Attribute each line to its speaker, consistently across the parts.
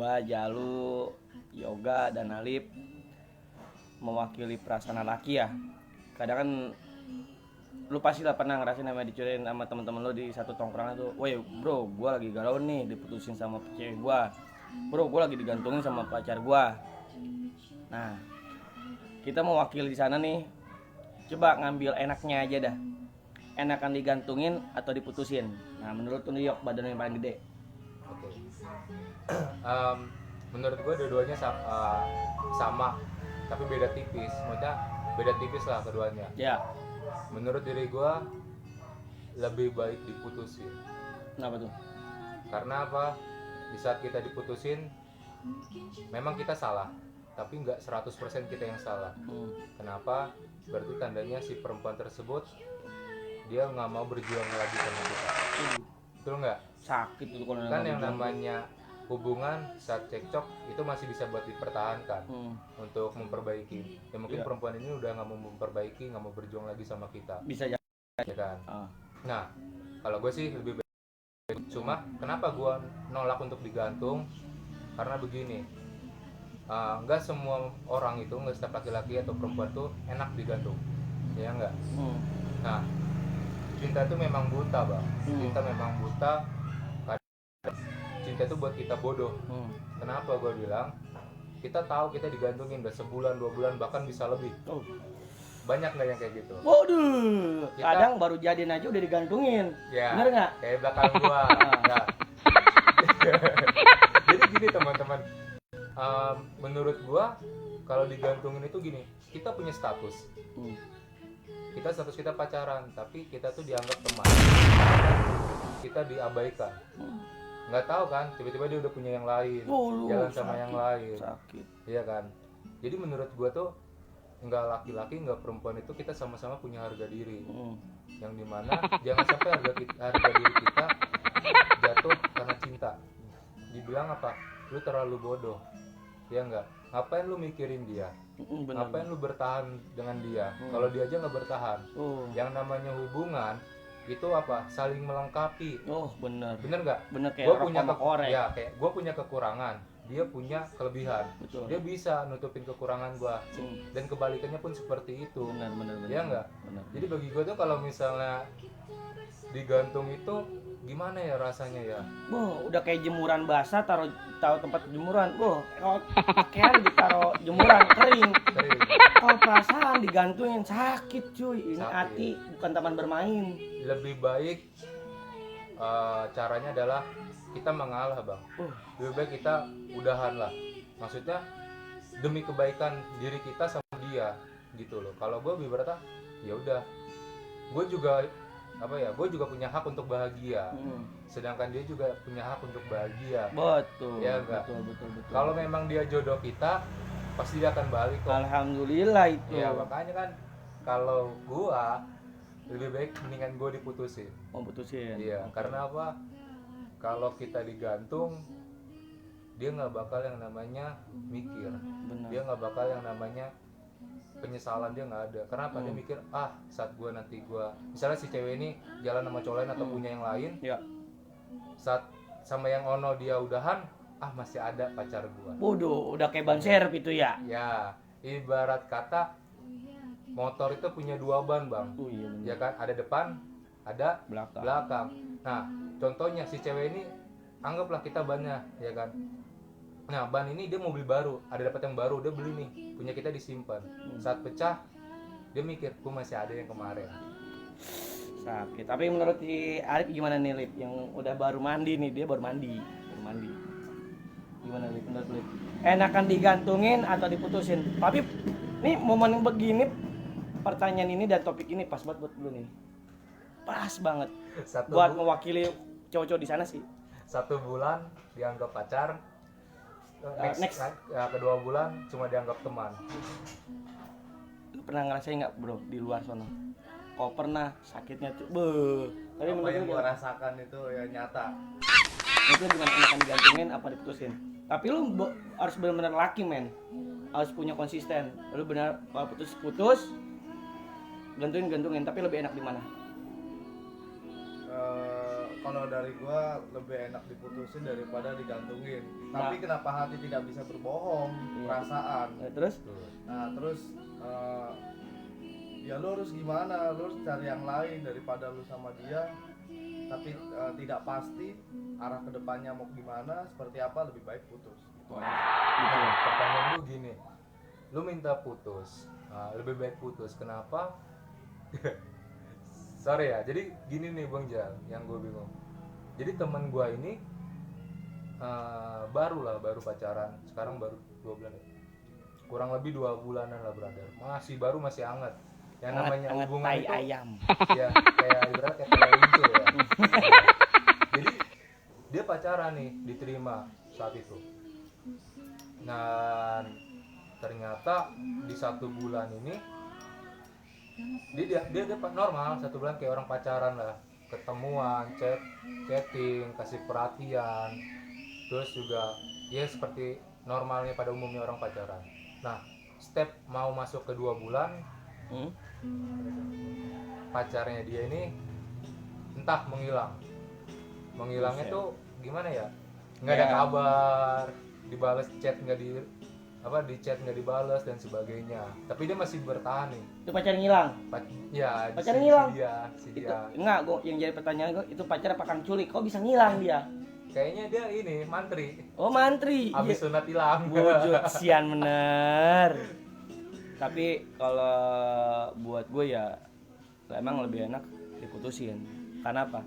Speaker 1: gua, Jalu, Yoga dan Alip mewakili perasaan laki ya. Kadang kan lu pasti lah pernah ngerasain namanya dicuriin sama teman-teman lu di satu tongkrongan tuh. Woi bro, gua lagi galau nih, diputusin sama cewek gua. Bro, gua lagi digantungin sama pacar gua. Nah, kita mewakili di sana nih. Coba ngambil enaknya aja dah. Enakan digantungin atau diputusin? Nah, menurut lu Yok, badan yang paling gede.
Speaker 2: Oke. Menurut gue dua-duanya sama, tapi beda tipis. Maksudnya beda tipis lah keduanya.
Speaker 1: Ya.
Speaker 2: Menurut diri gue lebih baik diputusin.
Speaker 1: Kenapa tuh?
Speaker 2: Karena apa? Di saat kita diputusin, memang kita salah, tapi nggak 100% kita yang salah. Kenapa? Berarti tandanya si perempuan tersebut dia nggak mau berjuang lagi sama kita. Betul nggak?
Speaker 1: Sakit itu kalau
Speaker 2: Kan yang namanya hubungan saat cekcok itu masih bisa buat dipertahankan untuk memperbaiki. Ya mungkin perempuan ini udah nggak mau memperbaiki, nggak mau berjuang lagi sama kita.
Speaker 1: Bisa ya
Speaker 2: kan? Nah, kalau gue sih lebih baik. Cuma kenapa gue nolak untuk digantung? Karena begini, nggak semua orang itu, nggak setiap laki-laki atau perempuan tuh enak digantung, ya nggak? Nah, cinta itu memang buta bang. Cinta memang buta. Cinta itu buat kita bodoh. Kenapa gue bilang? Kita tahu kita digantungin udah sebulan, 2 bulan, bahkan bisa lebih. Banyak nggak yang kayak gitu?
Speaker 1: Waduh, kadang baru jadian aja udah digantungin.
Speaker 2: Ya,
Speaker 1: bener nggak?
Speaker 2: Kayak belakang gua. Ya. Jadi gini teman-teman, menurut gua kalau digantungin itu gini, kita punya status. Status kita pacaran, tapi kita tuh dianggap teman. Kita diabaikan. Nggak tahu kan, tiba-tiba dia udah punya yang lain, jalan sama sakit, yang lain.
Speaker 1: Sakit.
Speaker 2: Iya kan? Jadi menurut gua tuh nggak laki-laki nggak perempuan itu kita sama-sama punya harga diri. Yang dimana jangan sampai harga diri kita jatuh karena cinta. Dibilang apa? Lu terlalu bodoh. Ya nggak? Ngapain lu mikirin dia? Ngapain lu bertahan dengan dia? Kalau dia aja nggak bertahan. Yang namanya hubungan itu apa? Saling melengkapi.
Speaker 1: Bener
Speaker 2: nggak?
Speaker 1: Bener, kayak
Speaker 2: Gue punya kayak gue punya kekurangan, dia punya kelebihan.
Speaker 1: Betul.
Speaker 2: Dia bisa nutupin kekurangan gue. Dan kebalikannya pun seperti itu.
Speaker 1: Bener.
Speaker 2: Ya nggak? Jadi bagi gue tuh kalau misalnya digantung itu gimana ya rasanya ya?
Speaker 1: Udah kayak jemuran basah, taruh tempat jemuran. Kalau pakaian ditaruh jemuran kering. Kalau perasaan digantungin sakit cuy. Ini sakit. Hati bukan taman bermain.
Speaker 2: Lebih baik caranya adalah kita mengalah bang. Lebih baik kita udahan lah. Maksudnya demi kebaikan diri kita sama dia gitu loh. Kalau gue berkata ya udah, gue juga punya hak untuk bahagia. Sedangkan dia juga punya hak untuk bahagia.
Speaker 1: Betul.
Speaker 2: Ya enggak?
Speaker 1: Betul.
Speaker 2: Kalau memang dia jodoh kita, pasti dia akan balik kok.
Speaker 1: Alhamdulillah itu.
Speaker 2: Ya makanya kan kalau gua lebih baik mendingan gua diputusin.
Speaker 1: Putusin.
Speaker 2: Iya, karena apa? Kalau kita digantung, dia nggak bakal yang namanya mikir.
Speaker 1: Benar.
Speaker 2: Dia nggak bakal yang namanya penyesalan, dia nggak ada. Karena apa? Dia mikir saat gua nanti misalnya si cewek ini jalan sama cowok lain atau punya yang lain, saat sama yang ono dia udahan, masih ada pacar gua.
Speaker 1: Udah kayak ban serep itu ya.
Speaker 2: Ya, ibarat kata motor itu punya 2 ban bang.
Speaker 1: Iya bener.
Speaker 2: Ya kan, ada depan, ada belakang. Nah, contohnya si cewek ini anggaplah kita bannya, ya kan. Nah, ban ini dia mau beli baru, ada dapat yang baru, dia beli nih, punya kita disimpan. Saat pecah, dia mikir, gua masih ada yang kemarin.
Speaker 1: Sakit. Tapi menurut si Arif gimana nih Lip? Yang udah baru mandi nih, dia baru mandi. Gimana Lip? Menurut Lip? Enakan digantungin atau diputusin? Tapi nih momen begini, pertanyaan ini dan topik ini pas banget buat lu nih. Pas banget. Buat mewakili cowok-cowok di sana sih.
Speaker 2: 1 bulan dianggap pacar. Next. Kedua bulan cuma dianggap teman.
Speaker 1: Lu pernah ngerasain nggak bro di luar sana? Kau pernah sakitnya tuh, tapi
Speaker 3: apa yang gua rasakan itu ya nyata.
Speaker 1: Itu bukan enakan digantungin apa diputusin. Tapi lu harus benar-benar laki men, harus punya konsisten. Lu benar putus, gantungin. Tapi lebih enak di mana?
Speaker 3: kalau dari gua lebih enak diputusin daripada digantungin.
Speaker 1: Nah.
Speaker 3: Tapi kenapa hati tidak bisa berbohong?
Speaker 1: Iya.
Speaker 3: Perasaan.
Speaker 1: Nah, terus
Speaker 3: Nah terus ya lu harus gimana? Lu harus cari yang lain daripada lu sama dia. Tapi tidak pasti arah kedepannya mau gimana, seperti apa, lebih baik putus. Gitu aja.
Speaker 1: gitu.
Speaker 2: Pertanyaan lu gini, lu minta putus, lebih baik putus, kenapa? Sorry ya, jadi gini nih Bang Jal, yang gue bingung. Jadi teman gue ini baru pacaran, sekarang baru 2 bulan ya. Kurang lebih 2 bulanan lah brother, masih baru, masih hangat. Yang namanya
Speaker 1: Anget
Speaker 2: hubungan
Speaker 1: tai
Speaker 2: itu
Speaker 1: ayam.
Speaker 2: ya kayak ibarat kayak tai itu ya. Jadi dia pacaran nih, diterima saat itu. Dan ternyata di 1 bulan ini dia normal, 1 bulan kayak orang pacaran lah, ketemuan, chatting, kasih perhatian, terus juga ya seperti normalnya pada umumnya orang pacaran. Nah, step mau masuk ke 2 bulan, pacarnya dia ini entah menghilangnya tuh gimana ya, nggak ada
Speaker 1: Ya.
Speaker 2: kabar, dibalas chat nggak di chat nggak dibalas dan sebagainya, tapi dia masih bertahan nih.
Speaker 1: Itu pacar ngilang.
Speaker 2: Ya
Speaker 1: Pacar
Speaker 2: si
Speaker 1: ngilang?
Speaker 2: si
Speaker 1: Itu
Speaker 2: dia
Speaker 1: enggak, gua yang jadi pertanyaan gua itu pacar apa kang culik? Kok bisa ngilang dia?
Speaker 2: kayaknya dia ini mantri,
Speaker 1: Oh, mantri.
Speaker 2: habis sunat hilang.
Speaker 1: Bujut sian bener. Tapi kalau buat gue ya emang lebih enak diputusin. Karena apa?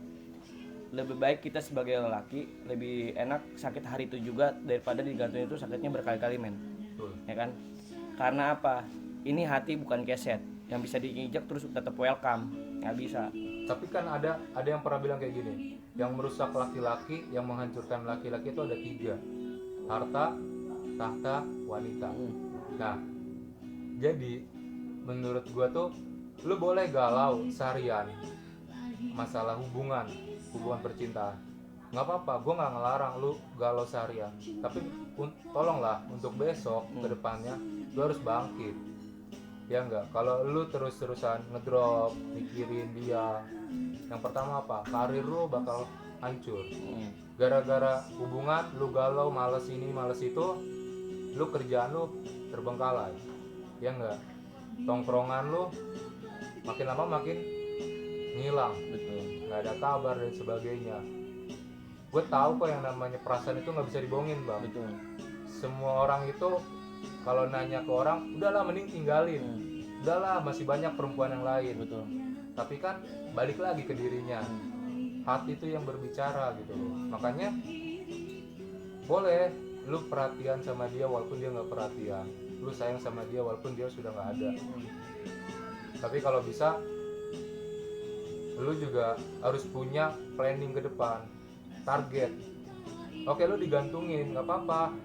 Speaker 1: Lebih baik kita sebagai lelaki lebih enak sakit hari itu juga daripada digantungin itu sakitnya berkali-kali men.
Speaker 2: Betul.
Speaker 1: Ya kan? Karena apa? Ini hati bukan keset yang bisa diinjak terus tetap welcome. Nggak bisa.
Speaker 2: Tapi kan ada yang pernah bilang kayak gini, yang merusak laki-laki, yang menghancurkan laki-laki itu ada 3: harta, tahta, wanita. Nah, jadi menurut gua tuh lu boleh galau seharian masalah hubungan percintaan, nggak apa-apa, gua nggak ngelarang lu galau seharian, tapi tolonglah untuk besok kedepannya lu harus bangkit, ya enggak? Kalau lu terus-terusan ngedrop mikirin dia, yang pertama apa, karir lu bakal hancur gara-gara hubungan lu galau, males ini males itu, lu kerjaan lu terbengkalai, ya enggak? Tongkrongan lu makin lama makin ngilang,
Speaker 1: Betul.
Speaker 2: nggak ada kabar dan sebagainya. Gue tahu kok yang namanya perasaan itu nggak bisa dibohongin bang.
Speaker 1: Betul.
Speaker 2: Semua orang itu kalau nanya ke orang, udahlah mending tinggalin, udahlah masih banyak perempuan yang lain.
Speaker 1: Betul.
Speaker 2: Tapi kan balik lagi ke dirinya, hati itu yang berbicara gitu loh. Makanya boleh lu perhatian sama dia walaupun dia nggak perhatian, lu sayang sama dia walaupun dia sudah nggak ada. Tapi kalau bisa lu juga harus punya planning ke depan, target. Oke, lu digantungin nggak apa-apa,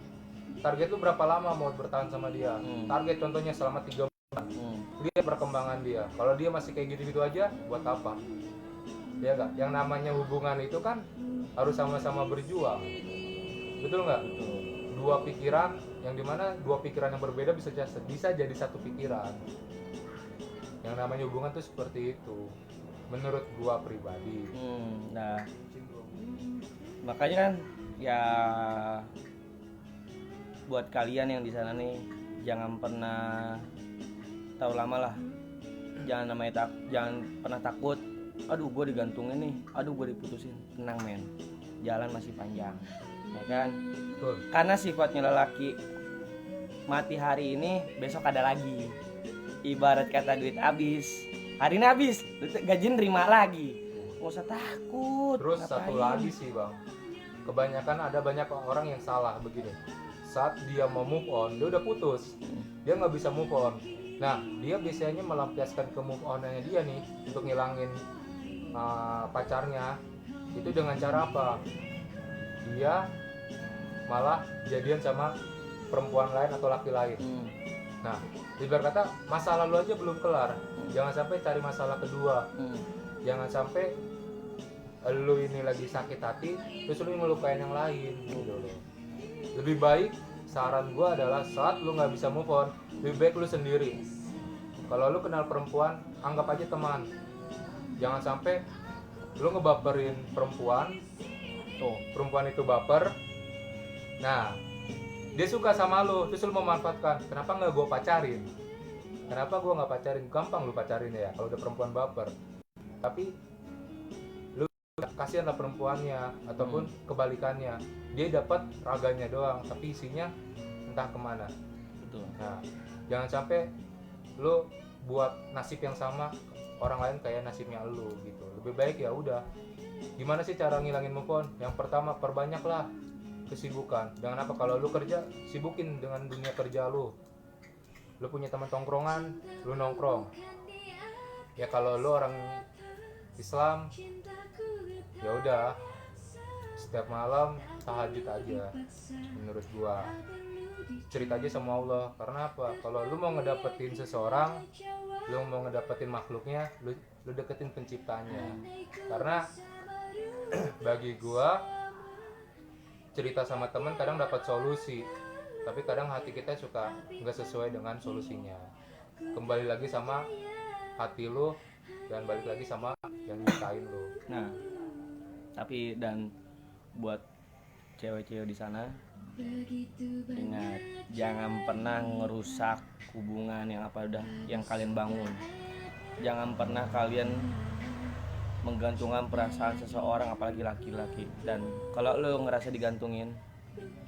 Speaker 2: target lu berapa lama mau bertahan sama dia. Target contohnya selama 3 bulan, lihat perkembangan dia. Kalau dia masih kayak gitu-gitu aja, buat apa? Ya nggak, yang namanya hubungan itu kan harus sama-sama berjuang, betul nggak?
Speaker 1: Betul.
Speaker 2: Dua pikiran, yang dimana 2 pikiran yang berbeda bisa jadi 1 pikiran. Yang namanya hubungan tuh seperti itu menurut gua pribadi.
Speaker 1: Nah, makanya kan ya buat kalian yang di sana nih, jangan pernah tahu lama lah. Jangan pernah takut. Aduh, gue digantungin nih. Aduh, gue diputusin. Tenang men, jalan masih panjang, ya kan?
Speaker 2: Betul.
Speaker 1: Karena sifatnya lelaki, mati hari ini, besok ada lagi. Ibarat kata duit habis, hari ini habis, gaji nerima lagi. Nggak usah takut.
Speaker 2: Terus
Speaker 1: ngapain.
Speaker 2: satu lagi sih bang, kebanyakan ada banyak orang yang salah begini. Saat dia mau move on, dia udah putus, dia nggak bisa move on. Nah, dia biasanya melampiaskan ke move on-nya dia nih untuk ngilangin pacarnya itu dengan cara apa? Dia malah jadian sama perempuan lain atau laki lain. Nah, ibarat kata masa lalu aja belum kelar, jangan sampai cari masalah kedua. Jangan sampai lu ini lagi sakit hati terus lu ngelukain yang lain gitu loh. Lebih baik, saran gua adalah saat lu nggak bisa move on, lebih baik lu sendiri. Kalau lu kenal perempuan, anggap aja teman. Jangan sampai lu ngebaperin perempuan,
Speaker 1: Tuh.
Speaker 2: perempuan itu baper, nah dia suka sama lu, terus lu memanfaatkan, kenapa nggak gue pacarin, kenapa gue nggak pacarin, gampang lu pacarin ya kalau udah perempuan baper. Tapi lu kasihan lah perempuannya, ataupun kebalikannya, dia dapat raganya doang tapi isinya entah kemana.
Speaker 1: Betul.
Speaker 2: Nah jangan sampai lu buat nasib yang sama orang lain kayak nasibnya lu gitu. Lebih baik ya udah, gimana sih cara ngilangin move on? Yang pertama, perbanyaklah kesibukan. Jangan apa, kalau lu kerja, sibukin dengan dunia kerja lu. Lu punya teman tongkrongan, lu nongkrong. Ya kalau lu orang Islam, ya udah setiap malam tahajud aja. Menurut gua, cerita aja sama Allah. Karena apa? Kalau lu mau ngedapetin seseorang, lu mau ngedapetin makhluknya, lu deketin penciptanya. Karena bagi gua, cerita sama temen kadang dapat solusi, tapi kadang hati kita suka nggak sesuai dengan solusinya. Kembali lagi sama hati lu, dan balik lagi sama yang nyiptain lu.
Speaker 1: Nah, tapi dan buat cewek-cewek di sana, ingat jangan pernah ngerusak hubungan yang apa udah yang kalian bangun. Jangan pernah kalian menggantungkan perasaan seseorang, apalagi laki-laki. Dan kalau lu ngerasa digantungin,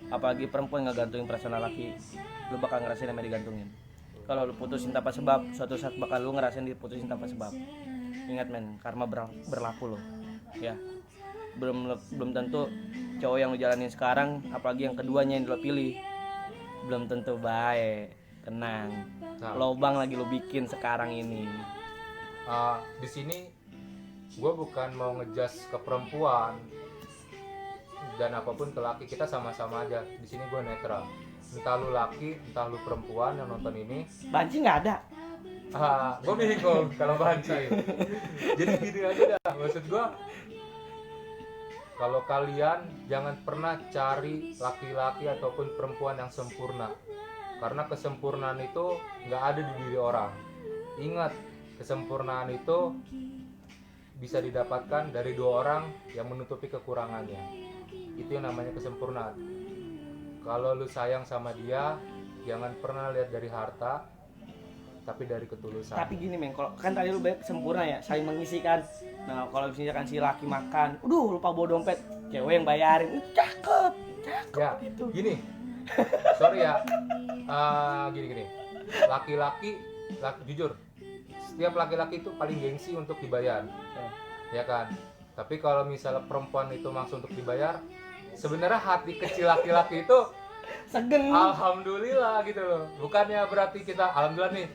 Speaker 1: apalagi perempuan ngegantungin perasaan laki, lu bakal ngerasain namanya digantungin. Kalau lu putusin tanpa sebab, suatu saat bakal lu ngerasain diputusin tanpa sebab. Ingat men, karma berlaku loh. Ya. Belum tentu cowok yang lu jalanin sekarang, apalagi yang keduanya yang lu pilih, belum tentu baik. Tenang.
Speaker 2: Nah,
Speaker 1: Lobang lagi lu bikin sekarang ini.
Speaker 2: di sini gue bukan mau ngejudge ke perempuan dan apapun ke laki, kita sama-sama aja. Di sini gue netral. Entah lu laki, entah lu perempuan yang nonton ini.
Speaker 1: Banci nggak ada.
Speaker 2: Gue bingung kalau banci. Jadi gini aja dah. Maksud gue, kalau kalian jangan pernah cari laki-laki ataupun perempuan yang sempurna. Karena kesempurnaan itu nggak ada di diri orang. Ingat, kesempurnaan itu bisa didapatkan dari dua orang yang menutupi kekurangannya. Itu yang namanya kesempurnaan. Kalau lu sayang sama dia, jangan pernah lihat dari harta, tapi dari ketulusan.
Speaker 1: Tapi gini men, kalau kan tadi lu banyak sempurna ya, saling mengisi kan. Nah kalau misalkan si laki makan, lupa bawa dompet, cewek yang bayarin, cakep
Speaker 2: Ya,
Speaker 1: itu.
Speaker 2: gini. Sorry ya. Gini. Laki-laki, jujur, setiap laki-laki itu paling gengsi untuk dibayar. Ya kan? Tapi kalau misalnya perempuan itu maksa untuk dibayar, sebenarnya hati kecil laki-laki itu
Speaker 1: Segen.
Speaker 2: alhamdulillah gitu loh. Bukannya berarti kita alhamdulillah nih,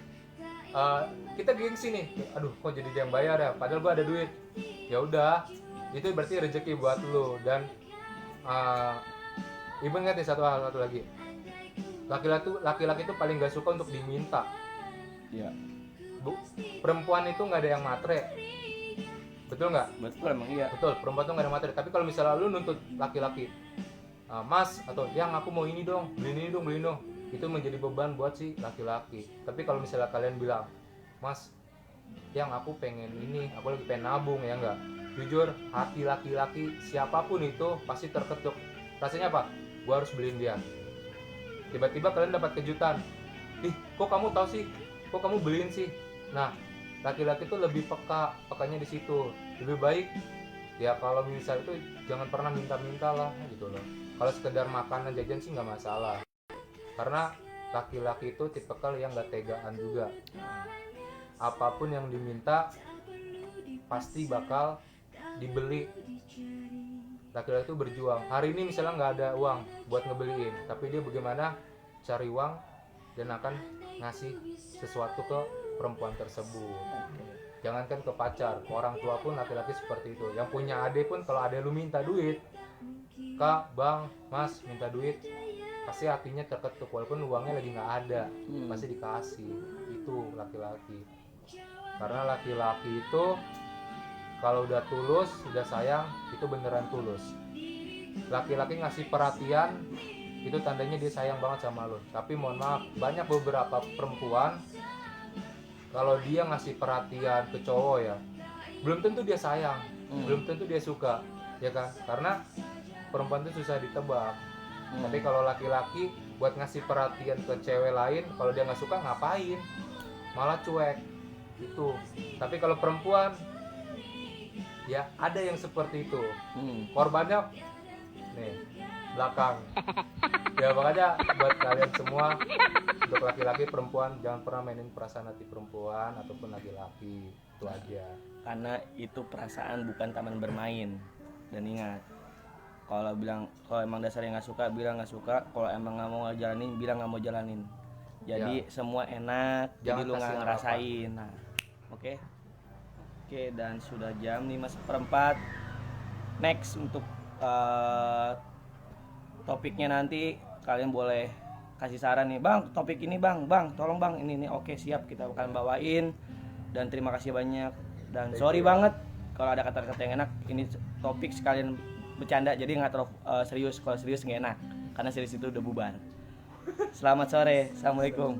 Speaker 2: kita gengsi nih, aduh kok jadi dia yang bayar ya, padahal gua ada duit. Ya udah, itu berarti rezeki buat lu. Dan ibu ingat nih satu lagi, laki-laki itu paling gak suka untuk diminta.
Speaker 1: Iya.
Speaker 2: Perempuan itu nggak ada yang matre, betul nggak?
Speaker 1: Betul emang iya.
Speaker 2: Betul, perempuan tuh nggak ada materi. Tapi kalau misalnya lu nuntut laki-laki, mas atau yang aku mau ini dong, beli ini dong, itu menjadi beban buat si laki-laki. Tapi kalau misalnya kalian bilang, mas, yang aku pengen ini, aku lagi pengen nabung, ya enggak? Jujur, hati laki-laki siapapun itu pasti terketuk. Rasanya apa? Gua harus beliin dia. Tiba-tiba kalian dapat kejutan, kok kamu tahu sih? Kok kamu beliin sih? Nah, laki-laki itu lebih pekanya di situ. Lebih baik ya kalau misal itu jangan pernah minta-minta lah gitu loh. Kalau sekedar makanan jajan sih nggak masalah, karena laki-laki itu tipikal yang nggak tegaan juga. Apapun yang diminta pasti bakal dibeli. Laki-laki itu berjuang. Hari ini misalnya nggak ada uang buat ngebeliin, tapi dia bagaimana cari uang dan akan ngasih sesuatu ke perempuan tersebut. Jangankan ke pacar, ke orang tua pun laki-laki seperti itu. Yang punya adik pun kalau ada lu minta duit, kak, bang, mas minta duit, pasti hatinya terketuk walaupun uangnya lagi nggak ada, pasti dikasih. Itu laki-laki. Karena laki-laki itu kalau udah tulus, udah sayang, itu beneran tulus. Laki-laki ngasih perhatian, itu tandanya dia sayang banget sama lo. Tapi mohon maaf, banyak beberapa perempuan kalau dia ngasih perhatian ke cowok ya, belum tentu dia sayang. belum tentu dia suka, ya kan? Karena perempuan itu susah ditebak. Tapi kalau laki-laki buat ngasih perhatian ke cewek lain, kalau dia nggak suka ngapain? Malah cuek itu. Tapi kalau perempuan, ya ada yang seperti itu. Korbannya nih belakang. Ya makanya buat kalian semua, untuk laki-laki perempuan jangan pernah mainin perasaan hati perempuan ataupun laki-laki, itu aja.
Speaker 1: Karena itu perasaan bukan taman bermain. Dan ingat, kalau emang dasarnya nggak suka, bilang nggak suka. Kalau emang nggak mau jalanin, bilang nggak mau jalanin. Jadi semua enak,
Speaker 2: Jangan
Speaker 1: jadi lu nggak
Speaker 2: kasih
Speaker 1: ngerasain. Nah, oke, dan sudah jam 5:04. Next untuk topiknya nanti kalian boleh kasih saran nih, bang, topik ini bang, tolong bang, ini oke siap, kita akan bawain. Dan terima kasih banyak. Dan sorry banget kalau ada kata-kata yang enak. Ini topik sekalian bercanda, jadi nggak terlalu serius. Kalau serius nggak enak, karena serius itu udah bubar. Selamat sore, assalamualaikum.